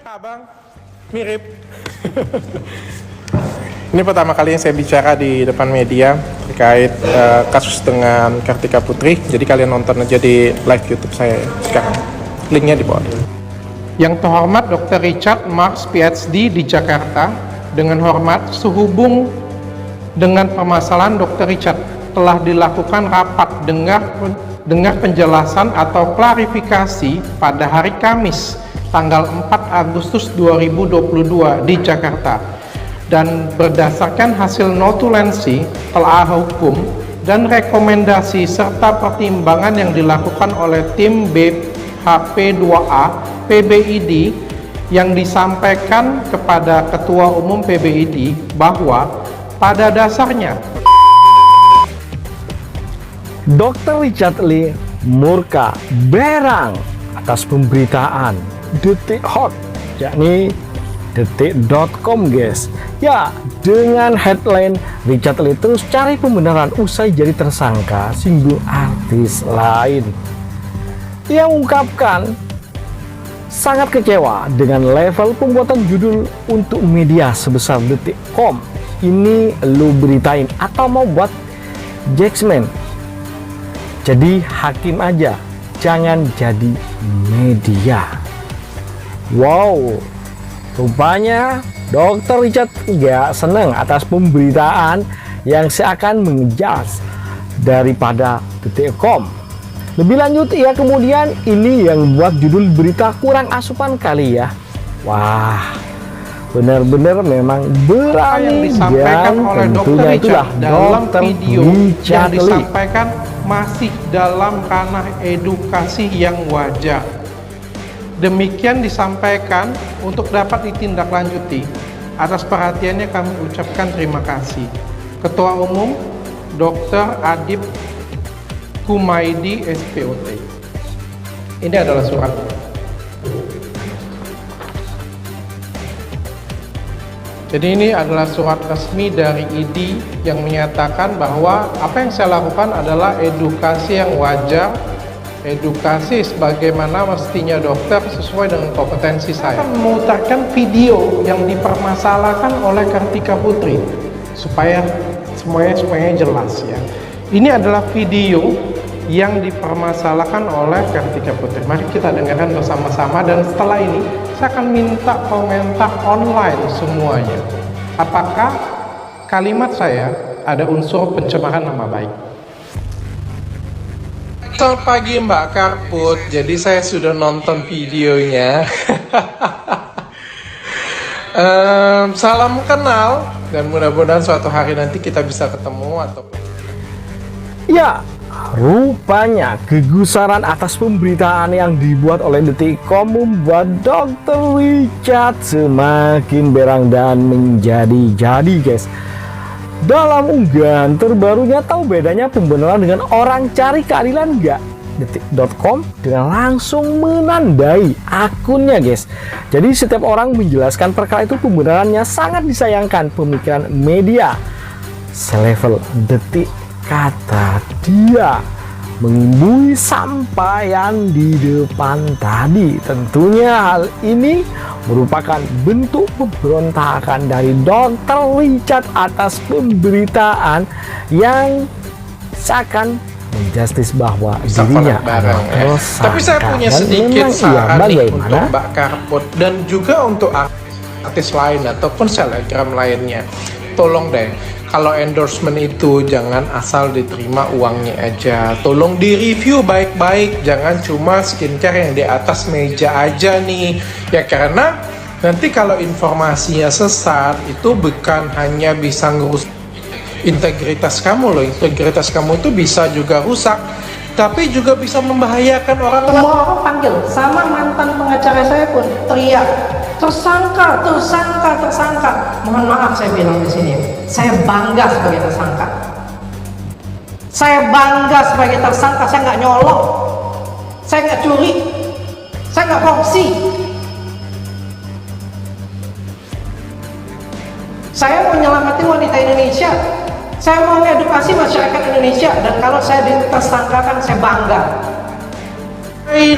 Abang, mirip. Ini pertama kali yang saya bicara di depan media terkait kasus dengan Kartika Putri. Jadi kalian nonton aja di live YouTube saya sekarang. Linknya di bawah. Yang terhormat Dr. Richard Marx PhD di Jakarta, dengan hormat sehubung dengan permasalahan Dr. Richard telah dilakukan rapat dengar penjelasan atau klarifikasi pada hari Kamis tanggal 4 Agustus 2022 di Jakarta, dan berdasarkan hasil notulensi, telaah hukum, dan rekomendasi serta pertimbangan yang dilakukan oleh tim BHP2A PBID yang disampaikan kepada Ketua Umum PBID bahwa pada dasarnya Dr. Richard Lee murka berang atas pemberitaan Detik Hot, yakni detik.com guys. Ya, dengan headline Richard Lee terus cari pembenaran usai jadi tersangka singgung artis lain. Ia mengungkapkan sangat kecewa dengan level pembuatan judul untuk media sebesar detik.com. Ini lu beritain atau mau buat judgment? Jadi hakim aja, jangan jadi media. Wow, rupanya Dr. Richard gak seneng atas pemberitaan yang seakan mengejas daripada detik.com. Lebih lanjut, ia kemudian ini yang buat judul berita kurang asupan kali ya. Wah, benar-benar memang berani disampaikan oleh Dr. Richard dalam video yang Lee disampaikan masih dalam ranah edukasi yang wajar. Demikian disampaikan untuk dapat ditindaklanjuti. Atas perhatiannya kami ucapkan terima kasih. Ketua Umum Dr. Adib Kumaydi SPOT. Ini adalah surat. Jadi ini adalah surat resmi dari ID yang menyatakan bahwa apa yang saya lakukan adalah edukasi yang wajar, edukasi sebagaimana mestinya dokter sesuai dengan kompetensi saya. Akan memutarkan video yang dipermasalahkan oleh Kartika Putri supaya semuanya jelas ya. Ini adalah video yang dipermasalahkan oleh Kartika Putri. Mari kita dengarkan bersama-sama, dan setelah ini saya akan minta komentar online semuanya. Apakah kalimat saya ada unsur pencemaran nama baik? Selamat pagi Mbak Karput. Jadi saya sudah nonton videonya. Salam kenal, dan mudah-mudahan suatu hari nanti kita bisa ketemu atau ya. Rupanya kegusaran atas pemberitaan yang dibuat oleh detik.com membuat Dr. Richard semakin berang dan menjadi-jadi guys. Dalam unggahan terbarunya, tahu bedanya pembenaran dengan orang cari keadilan nggak? Detik.com dengan langsung menandai akunnya guys. Jadi setiap orang menjelaskan perkara itu pembenarannya sangat disayangkan pemikiran media selevel detik. Kata dia mengimbui sampaian di depan tadi. Tentunya hal ini merupakan bentuk pemberontakan dari Dr. Richard atas pemberitaan yang seakan menjustis bahwa dirinya adalah tersangka. Tapi saya punya sedikit saran nih untuk Mbak Karput dan juga untuk artis lain ataupun selebgram lainnya. Tolong deh, kalau endorsement itu jangan asal diterima uangnya aja. Tolong di-review baik-baik, jangan cuma skincare yang di atas meja aja nih. Ya karena nanti kalau informasinya sesat, itu bukan hanya bisa ngurus integritas kamu loh. Integritas kamu itu bisa juga rusak, tapi juga bisa membahayakan orang lain. Semua orang panggil, sama mantan pengacara saya pun teriak, tersangka, tersangka, tersangka. Mohon maaf saya bilang di sini, saya bangga sebagai tersangka. Saya bangga sebagai tersangka. Saya nggak nyolong, saya nggak curi, saya nggak korupsi. Saya mau menyelamatkan wanita Indonesia. Saya mau mengedukasi masyarakat Indonesia, dan kalau saya ditersangkakan, saya bangga.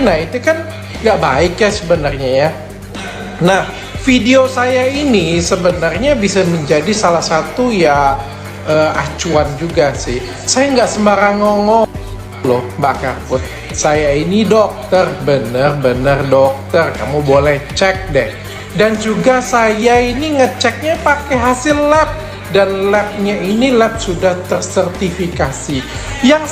Nah itu kan nggak baik ya sebenarnya ya. Nah, video saya ini sebenarnya bisa menjadi salah satu ya acuan juga sih. Saya nggak sembarang ngomong loh Mbak Karput. Saya ini dokter, bener-bener dokter. Kamu boleh cek deh. Dan juga saya ini ngeceknya pakai hasil lab. Dan labnya ini lab sudah tersertifikasi. Yang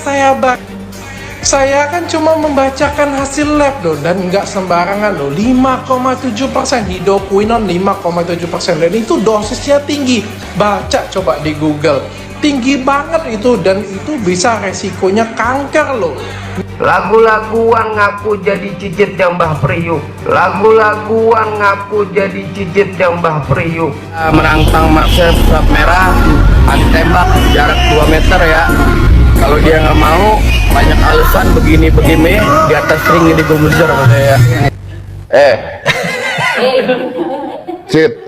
saya kan cuma membacakan hasil lab loh, dan nggak sembarangan loh. 5,7% hidroquinone 5,7%, dan itu dosisnya tinggi. Baca coba di Google, tinggi banget itu, dan itu bisa resikonya kanker loh. Lagu-laguan ngaku jadi cicit jambah priuk. Lagu-laguan ngaku jadi cicit jambah priuk. Menantang Marcel surat merah, ada tembak jarak 2 meter ya. Kalau dia nggak mau, banyak alasan begini di atas ring ini digubuzur sama saya. Cit.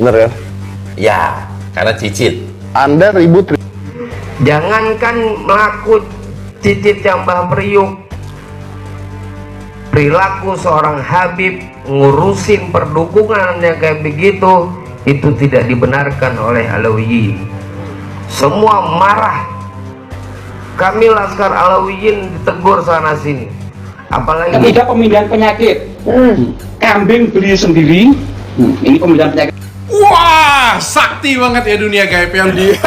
Bener kan? Ya, karena cicit. Anda ribut. Jangankan melaku cicit jambah priuk, perilaku seorang Habib ngurusin perdukungan yang kayak begitu itu tidak dibenarkan oleh Alawiyin. Semua marah. Kami Laskar Alawiyin ditegur sana sini. Apalagi ketika pemilihan penyakit, kambing beli sendiri. Ini pemilihan penyakit. Wah, sakti banget ya dunia gaib yang dia.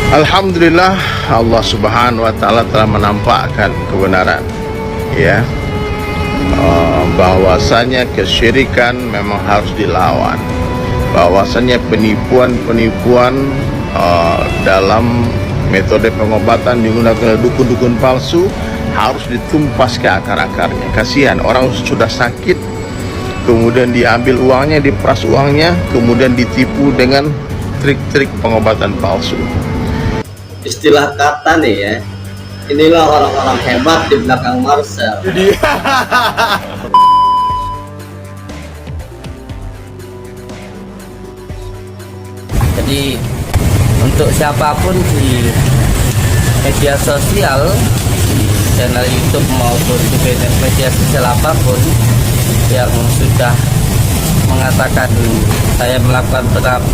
Alhamdulillah, Allah Subhanahu wa Ta'ala telah menampakkan kebenaran, ya, bahwasanya kesyirikan memang harus dilawan, bahwasanya penipuan dalam metode pengobatan digunakan dukun-dukun palsu harus ditumpas ke akar-akarnya. Kasihan orang sudah sakit, kemudian diambil uangnya, diperas uangnya, kemudian ditipu dengan trik-trik pengobatan palsu. Istilah kata nih ya, inilah orang-orang hebat di belakang Marcel. Jadi untuk siapapun di media sosial, di channel YouTube maupun di media sosial apapun yang sudah mengatakan saya melakukan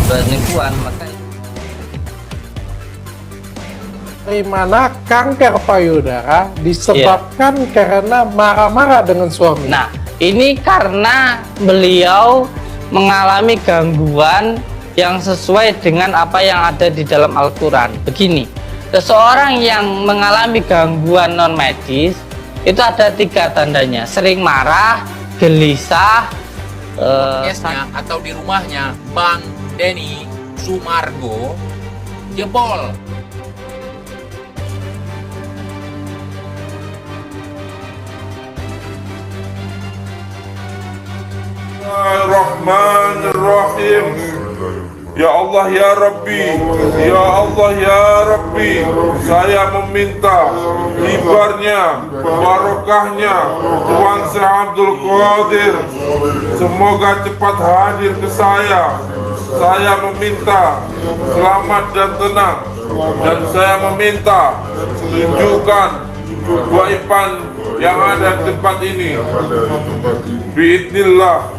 penipuan, maka Dari mana kanker payudara disebabkan karena marah-marah dengan suami. Nah, ini karena beliau mengalami gangguan yang sesuai dengan apa yang ada di dalam Al-Quran. Begini, seseorang yang mengalami gangguan non medis itu ada 3 tandanya: sering marah, gelisah, atau di rumahnya Bang Denny Sumargo jebol. Bismillahirrahmanirrahim. Ya Allah ya Rabbi, ya Allah ya Rabbi, saya meminta hibarnya, barokahnya Tuan Syekh Abdul Qadir semoga cepat hadir ke saya. Saya meminta selamat dan tenang, dan saya meminta tunjukkan keajaiban yang ada di tempat ini. Biidznillah.